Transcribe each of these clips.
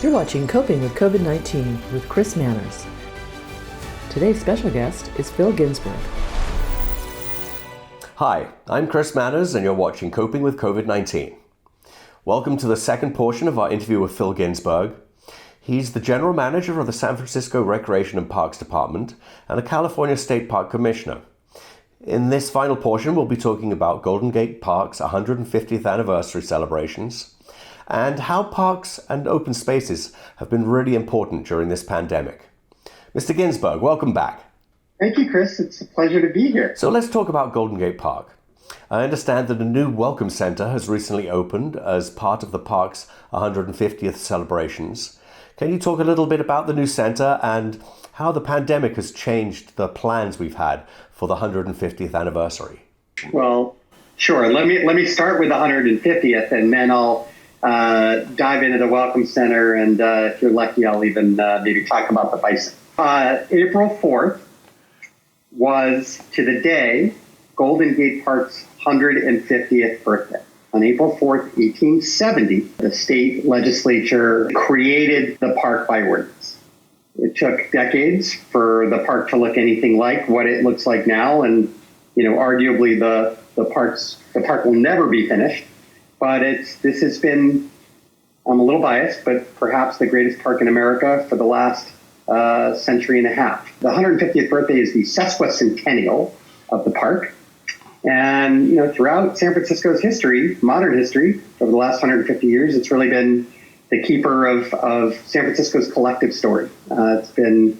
You're watching Coping with COVID-19 with Chris Manners. Today's special guest is Phil Ginsburg. Hi, I'm Chris Manners and you're watching Coping with COVID-19. Welcome to the second portion of our interview with Phil Ginsburg. He's the General Manager of the San Francisco Recreation and Parks Department and a California State Park Commissioner. In this final portion, we'll be talking about Golden Gate Park's 150th anniversary celebrations and how parks and open spaces have been really important during this pandemic. Mr. Ginsburg, welcome back. Thank you, Chris. It's a pleasure to be here. So let's talk about Golden Gate Park. I understand that a new welcome center has recently opened as part of the park's 150th celebrations. Can you talk a little bit about the new center and how the pandemic has changed the plans we've had for the 150th anniversary? Well, sure. Let me start with the 150th, and then I'll dive into the Welcome Center, and if you're lucky, I'll even maybe talk about the bison. April 4th was, to the day, Golden Gate Park's 150th birthday. On April 4th, 1870, the state legislature created the park by ordinance. It took decades for the park to look anything like what it looks like now, and arguably the park will never be finished. But this has been, I'm a little biased, but perhaps the greatest park in America for the last century and a half. The 150th birthday is the sesquicentennial of the park. And, throughout San Francisco's history, modern history, over the last 150 years, it's really been the keeper of San Francisco's collective story. It's been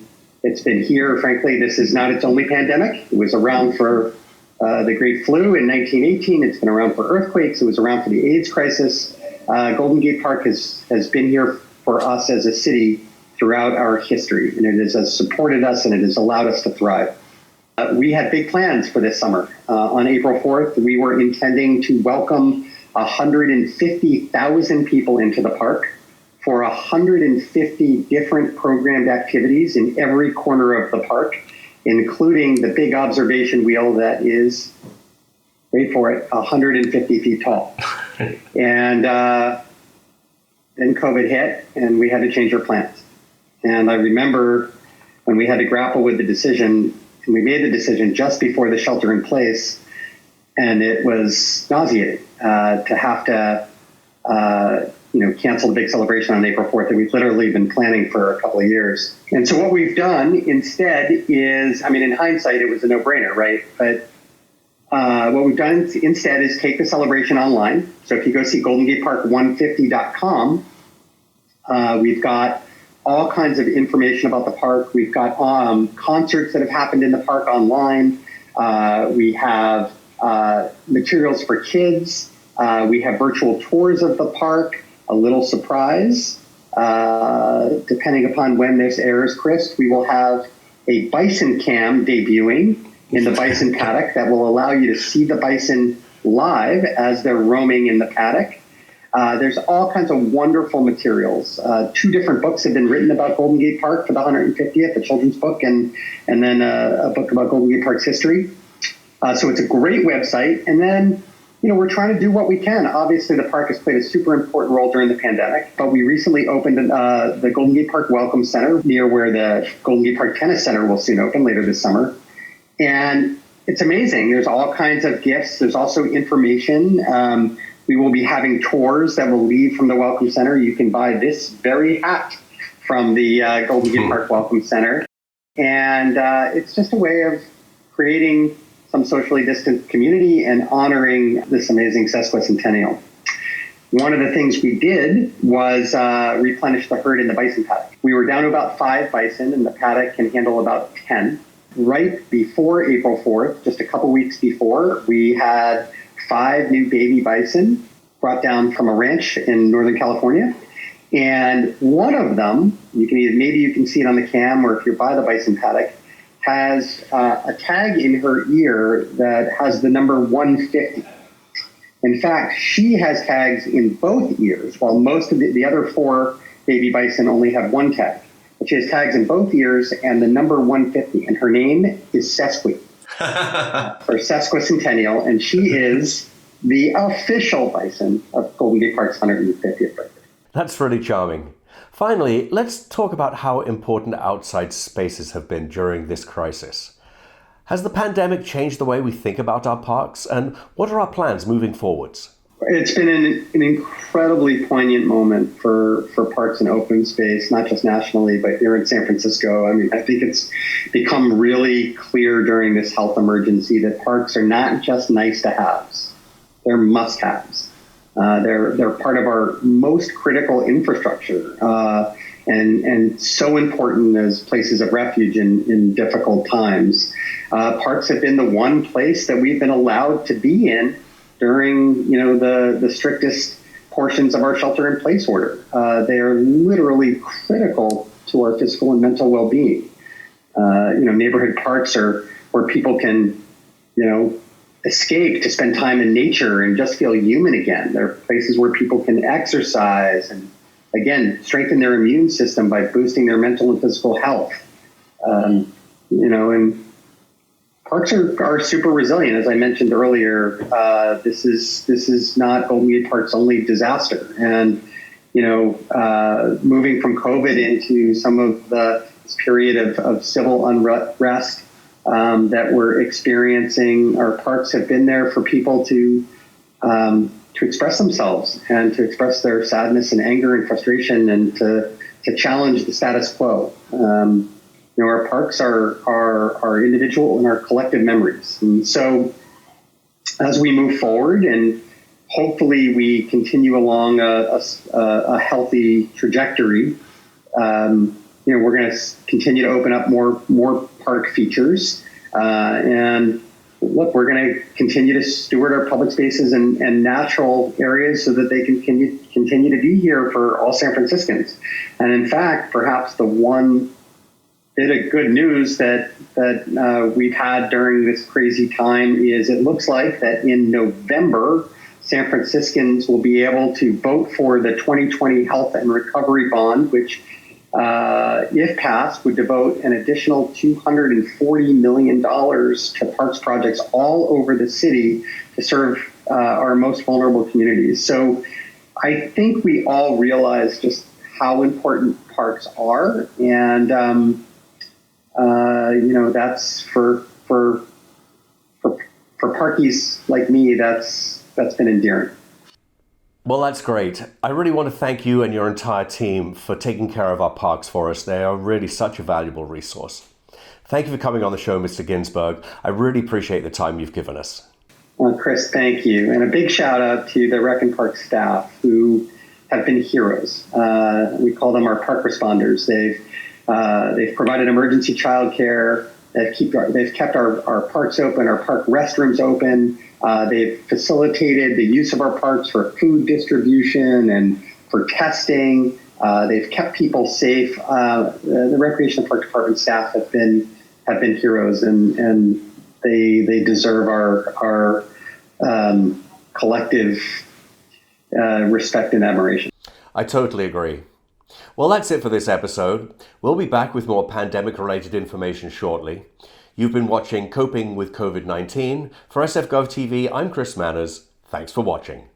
here, frankly. This is not its only pandemic. It was around for the Great Flu in 1918. It's been around for earthquakes. It was around for the AIDS crisis. Golden Gate Park has been here for us as a city throughout our history, and it has supported us and it has allowed us to thrive. We had big plans for this summer. On April 4th, we were intending to welcome 150,000 people into the park for 150 different programmed activities in every corner of the park, including the big observation wheel that is, wait for it, 150 feet tall. And then COVID hit, and we had to change our plans. And I remember when we had to grapple with the decision, and we made the decision just before the shelter in place, and it was nauseating to have to cancel the big celebration on April 4th that we've literally been planning for a couple of years. And so what we've done instead is, in hindsight, it was a no-brainer, right? But what we've done instead is take the celebration online. So if you go see GoldenGatePark150.com, we've got all kinds of information about the park. We've got concerts that have happened in the park online. We have materials for kids. We have virtual tours of the park. A little surprise, depending upon when this airs, Chris, we will have a bison cam debuting in the bison paddock that will allow you to see the bison live as they're roaming in the paddock. There's all kinds of wonderful materials. 2 different books have been written about Golden Gate Park for the 150th, a children's book and then a book about Golden Gate Park's history. So it's a great website. And then, we're trying to do what we can. Obviously, the park has played a super important role during the pandemic, but we recently opened the Golden Gate Park Welcome Center near where the Golden Gate Park Tennis Center will soon open later this summer. And it's amazing. There's all kinds of gifts. There's also information. We will be having tours that will lead from the Welcome Center. You can buy this very hat from the Golden Gate Park Welcome Center. And it's just a way of creating some socially distant community and honoring this amazing sesquicentennial. One of the things we did was replenish the herd in the bison paddock. We were down to about 5 bison, and the paddock can handle about 10. Right before April 4th, just a couple weeks before, we had 5 new baby bison brought down from a ranch in Northern California. And one of them, maybe you can see it on the cam, or if you're by the bison paddock, has a tag in her ear that has the number 150. In fact, she has tags in both ears, while most of the other 4 baby bison only have 1 tag. But she has tags in both ears and the number 150, and her name is Sesqui, for sesquicentennial, and she is the official bison of Golden Gate Park's 150th birthday. That's really charming. Finally, let's talk about how important outside spaces have been during this crisis. Has the pandemic changed the way we think about our parks, and what are our plans moving forwards? It's been an incredibly poignant moment for parks and open space, not just nationally, but here in San Francisco. I mean, I think it's become really clear during this health emergency that parks are not just nice to haves, they're must haves. They're part of our most critical infrastructure and so important as places of refuge in difficult times. Parks have been the one place that we've been allowed to be in during, the strictest portions of our shelter-in-place order. They are literally critical to our physical and mental well-being. Neighborhood parks are where people can, escape to spend time in nature and just feel human again. They're places where people can exercise and, again, strengthen their immune system by boosting their mental and physical health. And parks are super resilient. As I mentioned earlier, this is not Golden Gate Park's only disaster. And, moving from COVID into some of this period of civil unrest that we're experiencing, our parks have been there for people to express themselves and to express their sadness and anger and frustration and to challenge the status quo. Our parks are individual and our collective memories. And so as we move forward and hopefully we continue along a healthy trajectory, we're going to continue to open up more park features. And look, we're going to continue to steward our public spaces and natural areas so that they can continue to be here for all San Franciscans. And in fact, perhaps the one bit of good news that we've had during this crazy time is it looks like that in November, San Franciscans will be able to vote for the 2020 Health and Recovery Bond, which, if passed, would devote an additional $240 million to parks projects all over the city to serve our most vulnerable communities. So I think we all realize just how important parks are, and that's for parkies like me, that's been endearing. Well, that's great. I really want to thank you and your entire team for taking care of our parks for us. They are really such a valuable resource. Thank you for coming on the show, Mr. Ginsburg. I really appreciate the time you've given us. Well, Chris, thank you. And a big shout out to the Rec&Park staff who have been heroes. We call them our park responders. They've provided emergency childcare. They've kept our parks open, our park restrooms open. They've facilitated the use of our parks for food distribution and for testing. They've kept people safe. The Recreation and Park Department staff have been heroes, and they deserve our collective respect and admiration. I totally agree. Well, that's it for this episode. We'll be back with more pandemic-related information shortly. You've been watching Coping with COVID-19. For SFGovTV, I'm Chris Manners. Thanks for watching.